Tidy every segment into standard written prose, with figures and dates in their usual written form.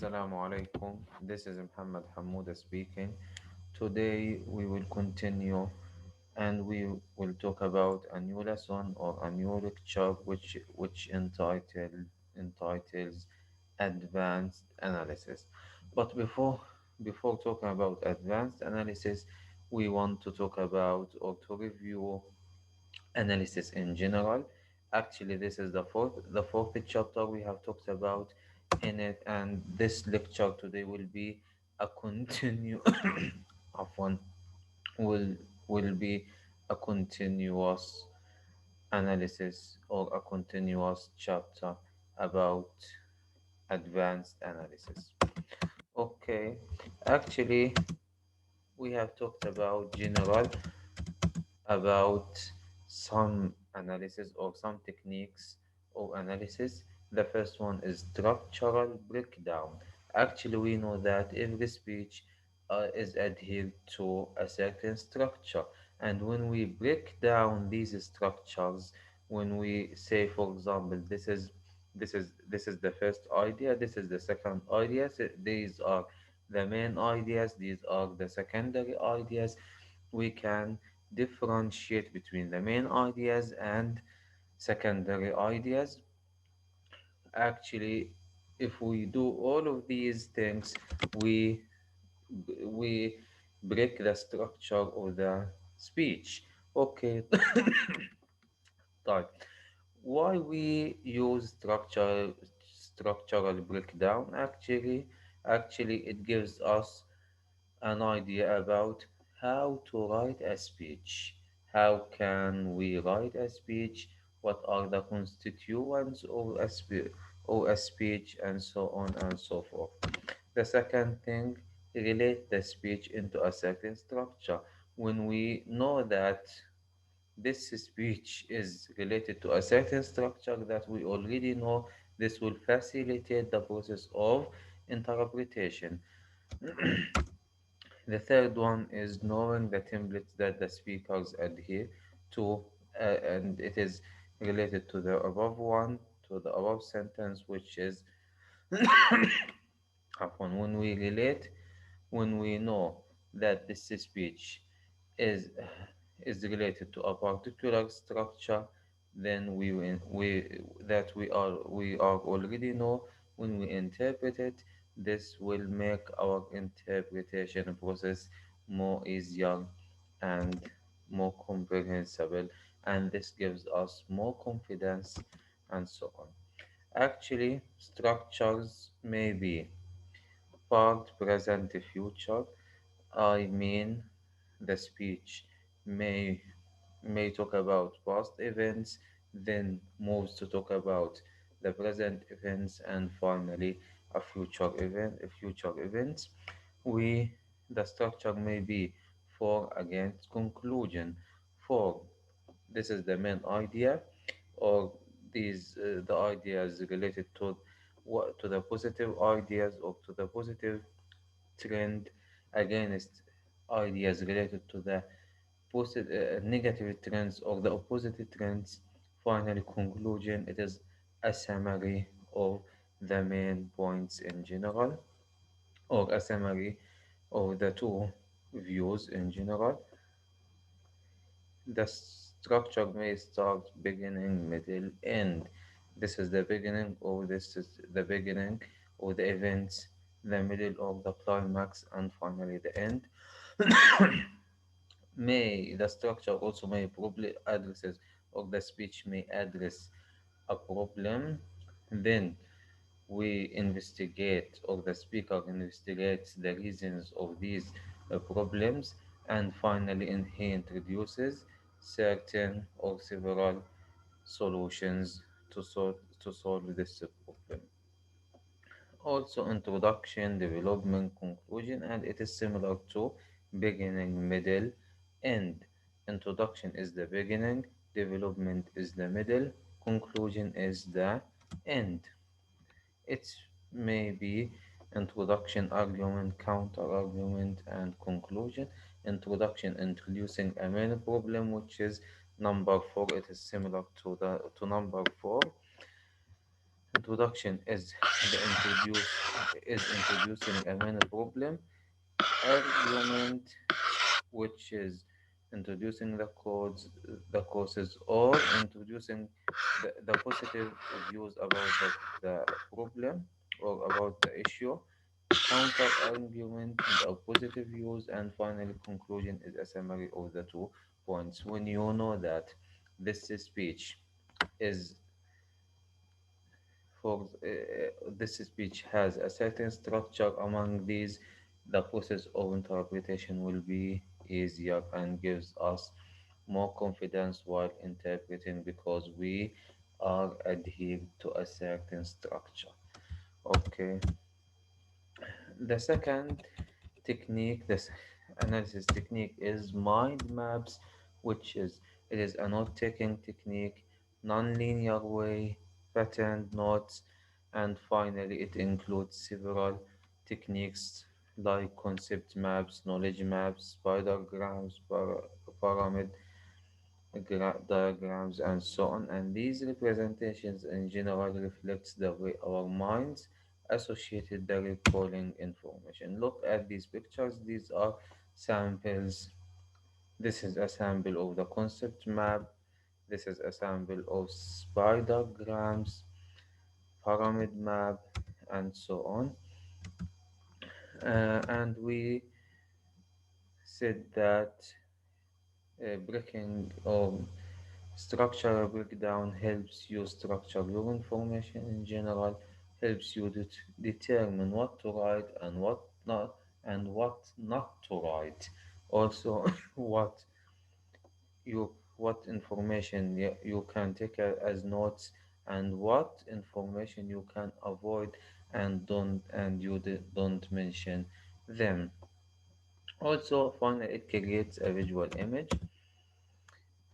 Assalamu alaikum. This is Muhammad Hamouda speaking. Today we will continue and we will talk about a new lesson or a new lecture which entitles advanced analysis. But before talking about advanced analysis, we want to talk about or to review analysis in general. Actually, this is the fourth chapter we have talked about in it, and this lecture today will be a continue of one will will be a continuous analysis or a continuous chapter about advanced analysis. Okay, actually, we have talked about general about some analysis or some techniques of analysis. The first one is structural breakdown. Actually, we know that every speech is adhered to a certain structure, and when we break down these structures, when we say, for example, this is the first idea, this is the second idea, so these are the main ideas, these are the secondary ideas, we can differentiate between the main ideas and secondary ideas. Actually, if we do all of these things, we we break the structure of the speech. Okay, type. Why we use structural breakdown? Actually, it gives us an idea about how to write a speech. How can we write a speech? What are the constituents of a speech, and so on and so forth. The second thing, relate the speech into a certain structure. When we know that this speech is related to a certain structure that we already know, this will facilitate the process of interpretation. The third one is knowing the templates that the speakers adhere to, and it is related to the above one, to the above sentence, which is when we relate, when we know that this speech is is related to a particular structure, then we are already know when we interpret it, this will make our interpretation process more easier and more comprehensible, and this gives us more confidence and so on. Actually, structures may be past, present, future. I mean, the speech may may talk about past events, then moves to talk about the present events, and finally a future event. We the structure may be for, against, conclusion. For, this is the main idea, or these the ideas related to what, to the positive ideas or to the positive trend, against ideas related to the negative trends or the opposite trends. Finally, conclusion, it is a summary of the main points in general, or a summary of the two views in general. The structure may start beginning, middle, end. This is the beginning, or this is the beginning of the events, the middle of the climax, and finally the end. May the structure also may probably addresses, or the speech may address a problem. Then we investigate, or the speaker investigates the reasons of these problems, and finally he introduces certain or several solutions to solve this problem. Also, introduction, development, conclusion, and it is similar to beginning, middle, end. Introduction is the beginning, development is the middle, conclusion is the end. It may be introduction, argument, counter argument, and conclusion. Introduction, introducing a main problem, which is number four. It is similar to number four. introduction the introducing a main problem. Argument, which is introducing the causes, or introducing the positive views about the problem or about the issue. Counter argument, the positive views, and finally conclusion is a summary of the 2 points. When you know that this speech is this speech has a certain structure among these, the process of interpretation will be easier and gives us more confidence while interpreting because we are adhered to a certain structure. Okay. The second technique, this analysis technique, is mind maps, which is it is a note-taking technique, non-linear way, patterned notes, and finally it includes several techniques like concept maps, knowledge maps, spidergrams, pyramid diagrams, and so on. And these representations in general reflects the way our minds associated the recalling information. Look at these pictures. These are samples. This is a sample of the concept map. This is a sample of spidergrams, pyramid map, and so on. And we said that breaking or structural breakdown helps you structure your information in general, helps you determine what to write and what not to write. Also, what what information you can take as notes and what information you can avoid and don't mention them. Also, finally, it creates a visual image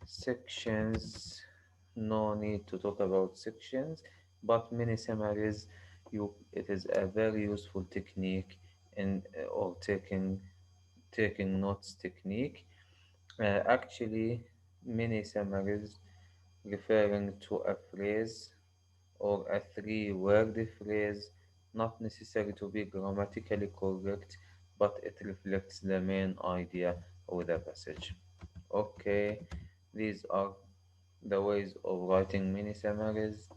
sections. No need to talk about sections, but many summaries. It is a very useful technique in or taking notes technique. Actually, many summaries referring to a phrase or a three-word phrase, not necessary to be grammatically correct, but it reflects the main idea of the passage. Okay, these are the ways of writing mini summaries,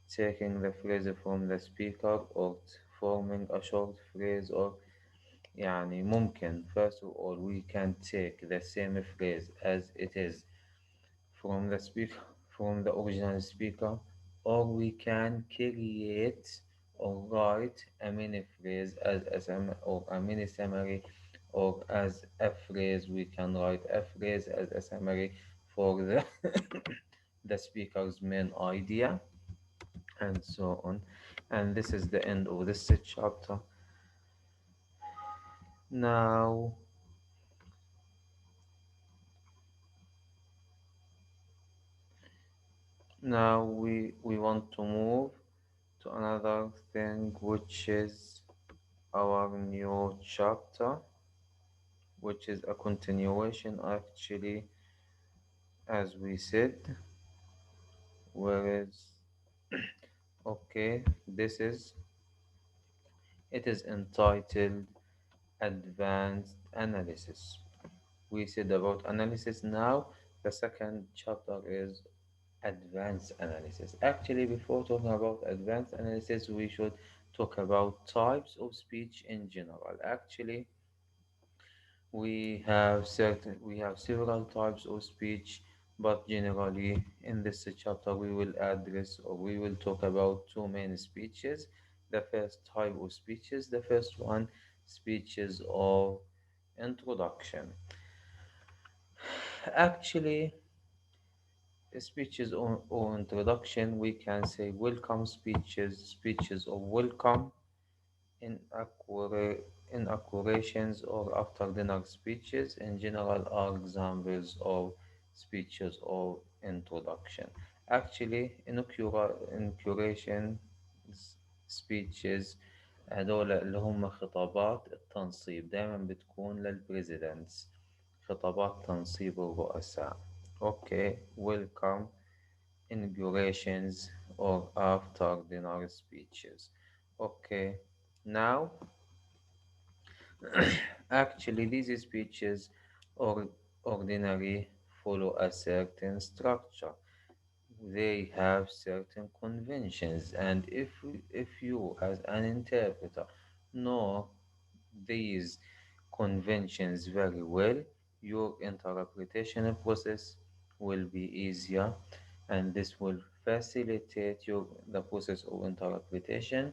taking the phrase from the speaker or forming a short phrase or يعني ممكن. First of all, we can take the same phrase as it is from the speaker, from the original speaker, or we can create or write a mini phrase as or a mini summary, or as a phrase we can write a phrase as a summary for the the speaker's main idea, and so on. And this is the end of this chapter. Now, we want to move to another thing, which is our new chapter, which is a continuation actually, as we said. Where is okay? This is it is entitled Advanced Analysis. We said about analysis. Now the second chapter is advanced analysis. Actually, before talking about advanced analysis, we should talk about types of speech in general. Actually, we have several types of speech, but generally in this chapter we will address or we will talk about two main speeches. The first type of speeches, the first one, speeches of introduction. Actually, speeches or introduction, we can say welcome speeches, speeches of welcome, inaugurations or after dinner speeches in general are examples of speeches of introduction. Actually, inauguration speeches هذول اللي هم خطابات التنصيب دائما بتكون للبريزيدنتس، خطابات تنصيب الرؤساء. اوكي، welcome inaugurations, or after dinner speeches. Okay, now actually these speeches or ordinary follow a certain structure. They have certain conventions, and if you as an interpreter know these conventions very well, your interpretation process will be easier, and this will facilitate the process of interpretation.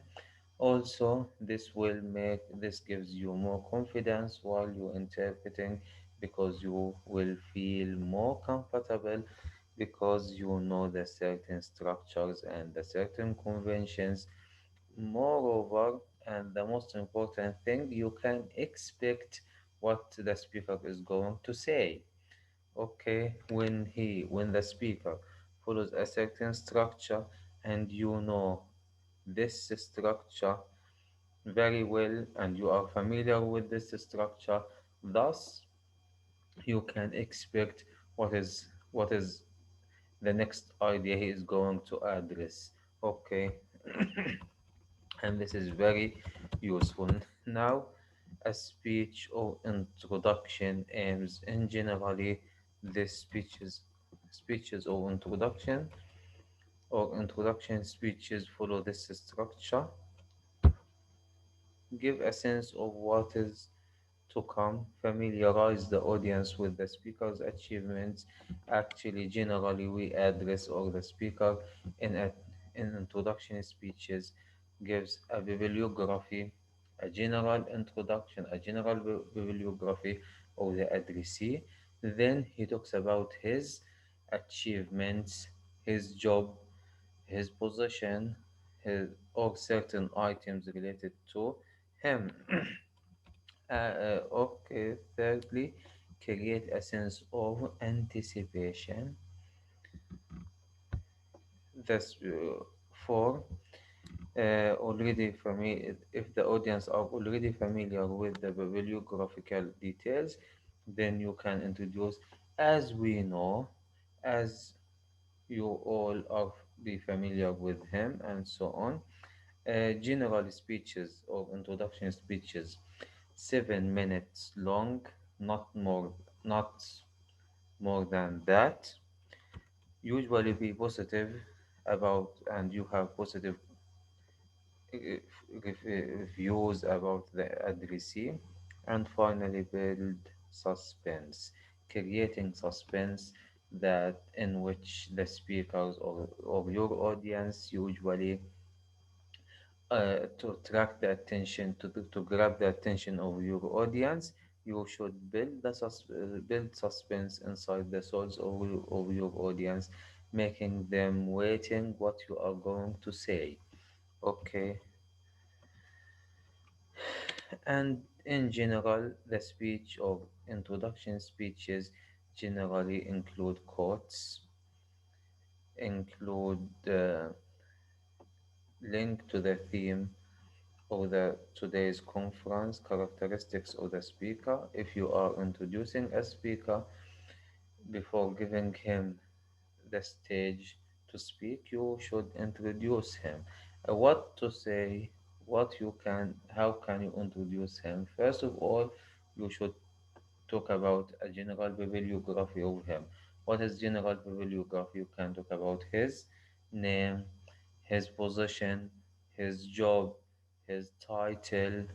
Also, this gives you more confidence while you're interpreting, because you will feel more comfortable, because you know the certain structures and the certain conventions. Moreover, and the most important thing, you can expect what the speaker is going to say. Okay, when the speaker follows a certain structure, and you know this structure very well, and you are familiar with this structure, thus you can expect what is the next idea he is going to address. Okay, and this is very useful. Now, a speech or introduction aims in generally this speeches or introduction speeches follow this structure, give a sense of what is to come, familiarize the audience with the speaker's achievements. Actually, generally, we address or the speaker in in introduction speeches gives a bibliography, a general introduction, a general bibliography of the addressee. Then he talks about his achievements, his job, his position, or certain items related to him. Okay, thirdly, create a sense of anticipation. That's four. Already familiar, if the audience are already familiar with the bibliographical details, then you can introduce, as we know, as you all are be familiar with him, and so on. General speeches or introduction speeches, 7 minutes long, not more, not more than that. Usually be positive about, and you have positive views about the addressee. And finally, build suspense, creating suspense that in which the speakers or your audience usually to attract the attention to grab the attention of your audience. You should build suspense inside the souls of your audience, making them waiting what you are going to say. Okay, and in general, the speech or introduction speeches generally include quotes, include link to the theme of the today's conference, characteristics of the speaker. If you are introducing a speaker before giving him the stage to speak, you should introduce him. What to say, how can you introduce him? First of all, you should talk about a general bibliography of him. What is general bibliography? You can talk about his name, his position, his job, his title,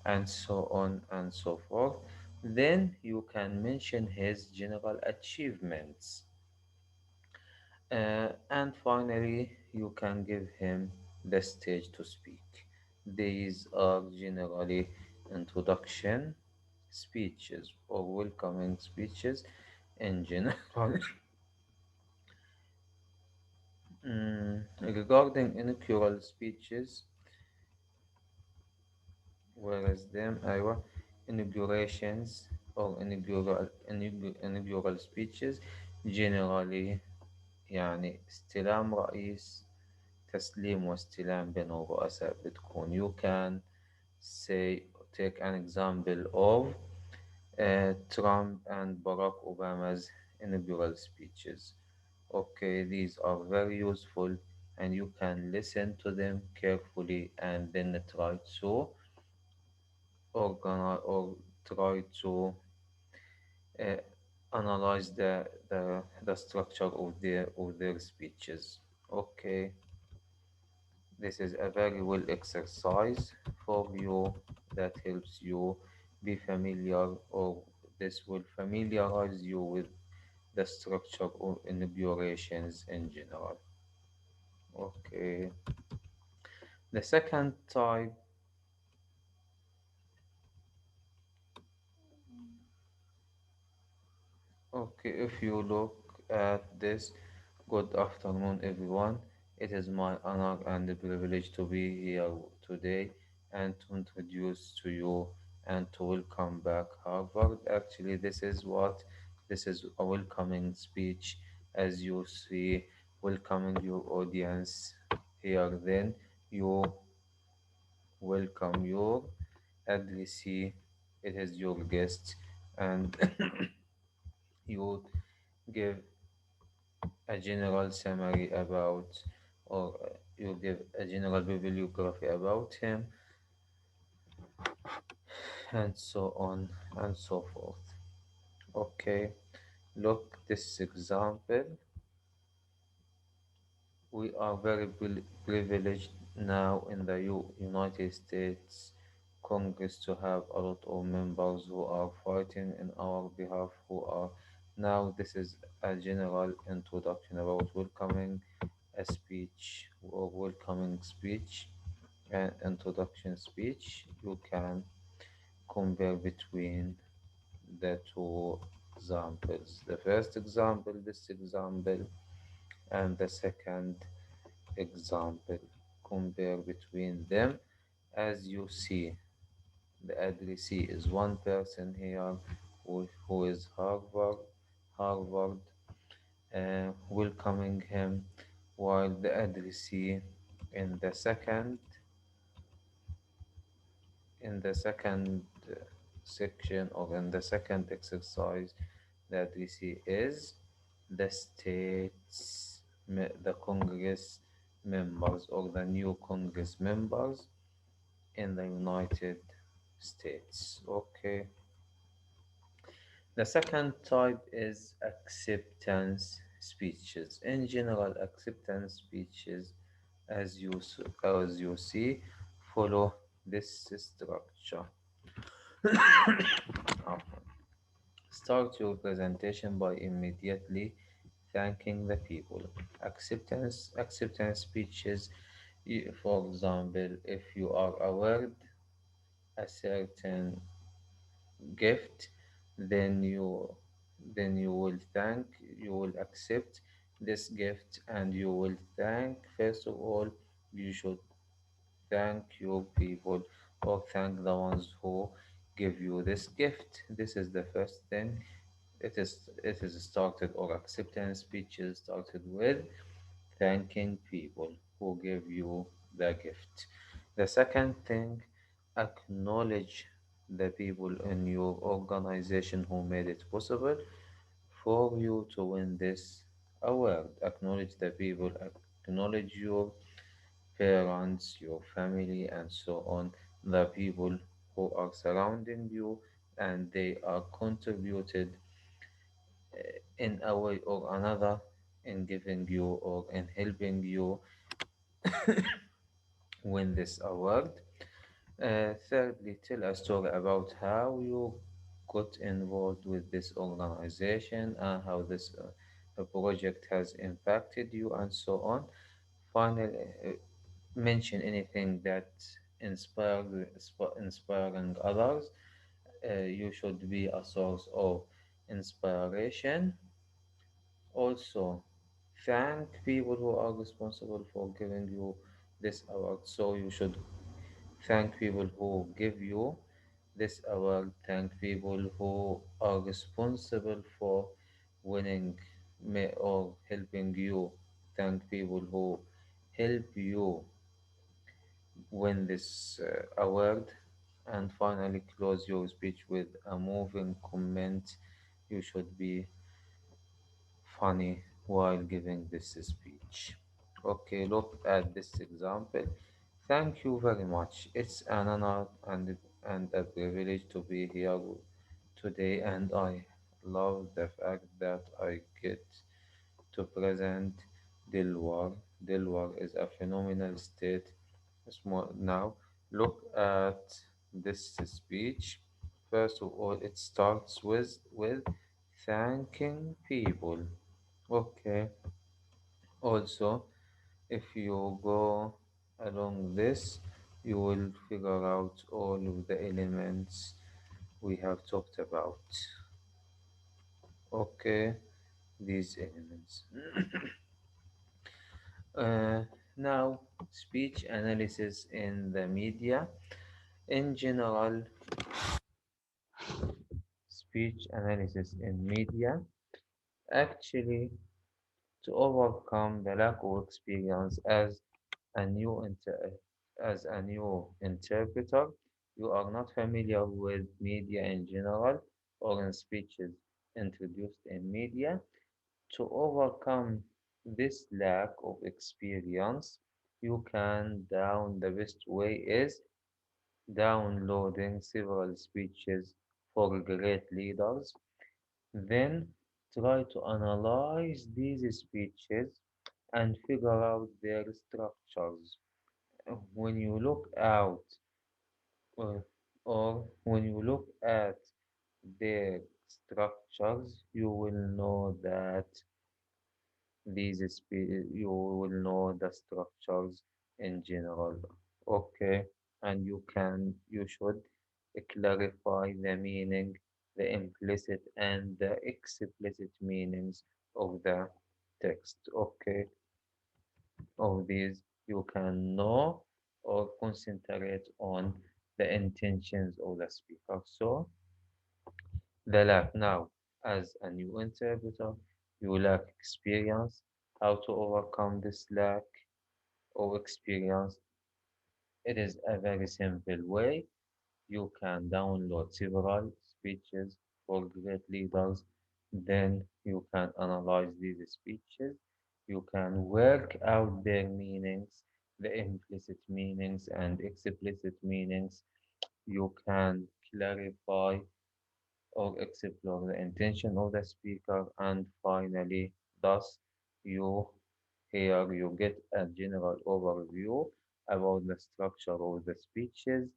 and so on and so forth. Then you can mention his general achievements. And finally, you can give him the stage to speak. These are generally introduction speeches or welcoming speeches in general. Regarding inaugural speeches, whereas them أيوة inaugurations or inaugural speeches generally يعني استلام رئيس، تسليم واستلام بين الرؤساء بتكون. You can say take an example of Trump and Barack Obama's inaugural speeches. Okay, these are very useful and you can listen to them carefully and then try to organize or try to uh, analyze the structure of their speeches. Okay, this is a very well exercise for you that helps you be familiar or this will familiarize you with the structure of inaugurations in general. Okay, the second type. Okay, if you look at this, good afternoon, everyone. It is my honor and privilege to be here today and to introduce to you and to welcome back Harvard. Actually, this is a welcoming speech, as you see, welcoming your audience here. Then you welcome your addressee. It is your guest, and you give a general summary about, or you give a general bibliography about him, and so on and so forth. Okay, look this example. We are very privileged now in the United States Congress to have a lot of members who are fighting in our behalf, who are now. This is a general introduction about welcoming a speech or welcoming speech and introduction speech. You can compare between the two examples. The first example, this example, and the second example. Compare between them. As you see, the addressee is one person here who is Harvard, welcoming him, while the addressee in the second in the second section or in the second exercise that we see is the the Congress members or the new Congress members in the United States. Okay. The second type is acceptance speeches. In general, acceptance speeches, as you see, follow this structure. Start your presentation by immediately thanking the people. Acceptance speeches, for example, if you are awarded a certain gift, then you will accept this gift and you will thank. First of all, you should thank your people or thank the ones who give you this gift. This is the first thing. It is started, or acceptance speeches started with thanking people who give you the gift. The second thing, acknowledge the people in your organization who made it possible for you to win this award. Acknowledge the people, acknowledge your parents, your family, and so on, the people who are surrounding you and they are contributed in a way or another in giving you or in helping you win this award. Thirdly, tell a story about how you got involved with this organization and how this project has impacted you and so on. Finally, mention anything that inspiring others. You should be a source of inspiration. Also, thank people who are responsible for giving you this award. So you should thank people who give you this award. Thank people who are responsible for winning or helping you. Thank people who help you win this award. And finally, close your speech with a moving comment. You should be funny while giving this speech. Okay, look at this example. Thank you very much. It's an honor and a privilege to be here today, and I love the fact that I get to present Dilwar. Dilwar is a phenomenal state. Now, look at this speech. First of all, it starts with thanking people. Okay. Also, if you go along this, you will figure out all of the elements we have talked about. Okay, these elements. Uh, Now, speech analysis in the media. In general, speech analysis in media actually to overcome the lack of experience a new inter- as a new interpreter. You are not familiar with media in general or in speeches introduced in media. To overcome this lack of experience, the best way is downloading several speeches for great leaders, then try to analyze these speeches and figure out their structures. When you look out when you look at their structures, you will know the structures in general. Okay, and you should clarify the meaning, the implicit and the explicit meanings of the text. Okay, of these you can know or concentrate on the intentions of the speaker. So the lack now, as a new interpreter, you lack experience. How to overcome this lack of experience? It is a very simple way. You can download several speeches for great leaders. Then you can analyze these speeches. You can work out their meanings, the implicit meanings and explicit meanings. You can clarify or explore the intention of the speaker. And finally, thus, you you get a general overview about the structure of the speeches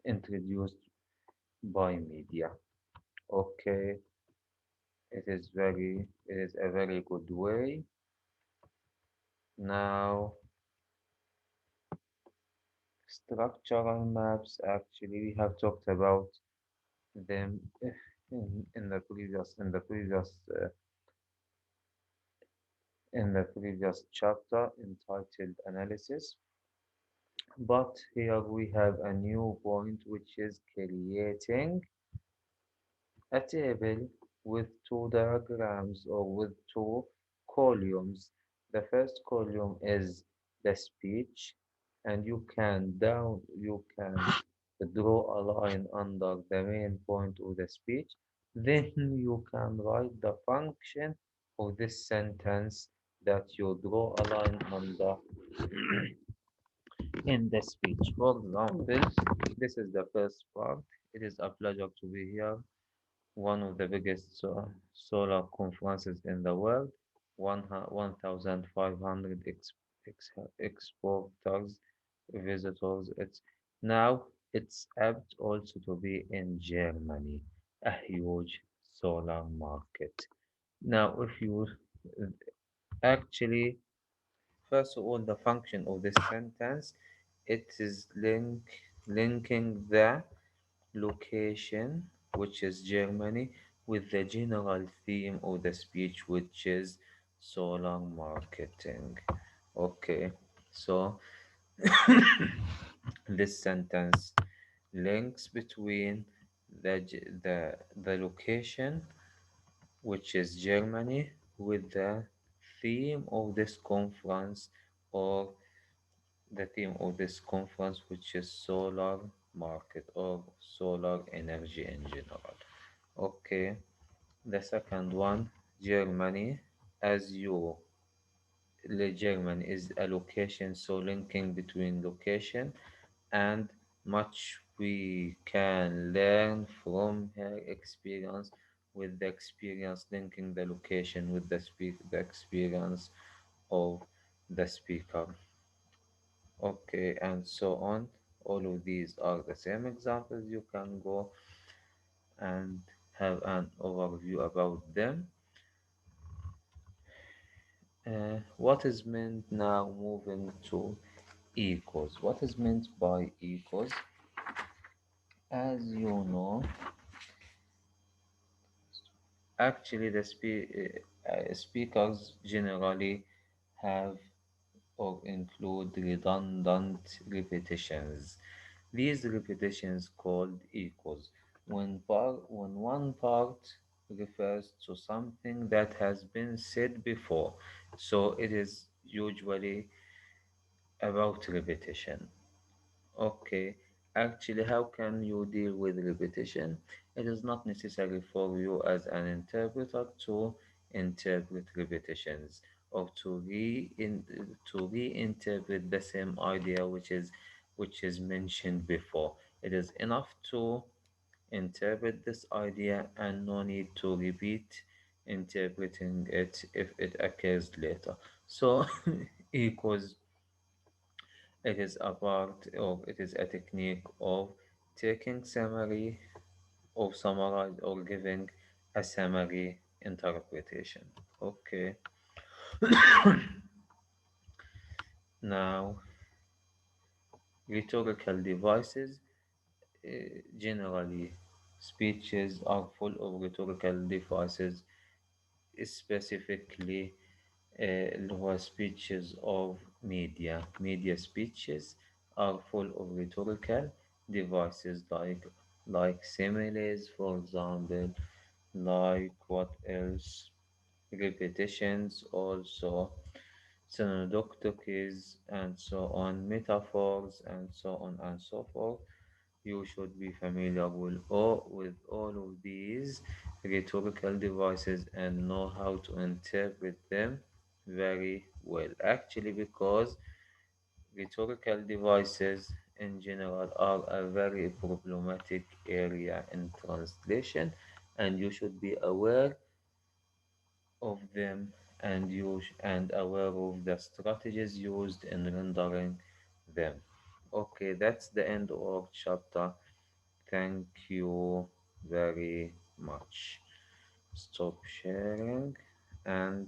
introduced by media. Okay, it is a very good way. Now, structural maps, actually, we have talked about them in the previous chapter entitled analysis. But here we have a new point, which is creating a table with two diagrams or with two columns. The first column is the speech, and you can draw a line under the main point of the speech. Then you can write the function of this sentence that you draw a line under in the speech. For example, this is the first part. It is a pleasure to be here, one of the biggest solar conferences in the world, 1,500 exporters, visitors. It's apt also to be in Germany, a huge solar market. Now, if you actually, first of all, the function of this sentence, it is linking the location, which is Germany, with the general theme of the speech, which is solar marketing. Okay, so this sentence links between the location, which is Germany, with the theme of this conference or which is solar market or solar energy in general. Okay, the second one, Germany. as you German is a location, so linking between location and much we can learn from her experience with the experience linking the location with the experience of the speaker. Okay, and so on. All of these are the same examples. You can go and have an overview about them. What is meant now moving to equals? What is meant by equals? As you know, actually speakers generally have or include redundant repetitions. These repetitions called echoes. When one part refers to something that has been said before, so it is usually about repetition. Okay, actually, how can you deal with repetition? It is not necessary for you as an interpreter to interpret repetitions or to reinterpret the same idea which is mentioned before. It is enough to interpret this idea and no need to repeat interpreting it if it occurs later. So equals it is a part or it is a technique of taking summary or summarize or giving a summary interpretation. Okay, now rhetorical devices. Generally, speeches are full of rhetorical devices, specifically اللي هو speeches of media speeches are full of rhetorical devices like similes, for example, like what else, repetitions also, synecdoches and so on, metaphors and so on and so forth. You should be familiar with all of these rhetorical devices and know how to interpret them very well. Actually, because rhetorical devices in general are a very problematic area in translation, and you should be aware of them and aware of the strategies used in rendering them. Okay, that's the end of our chapter. Thank you very much. Stop sharing and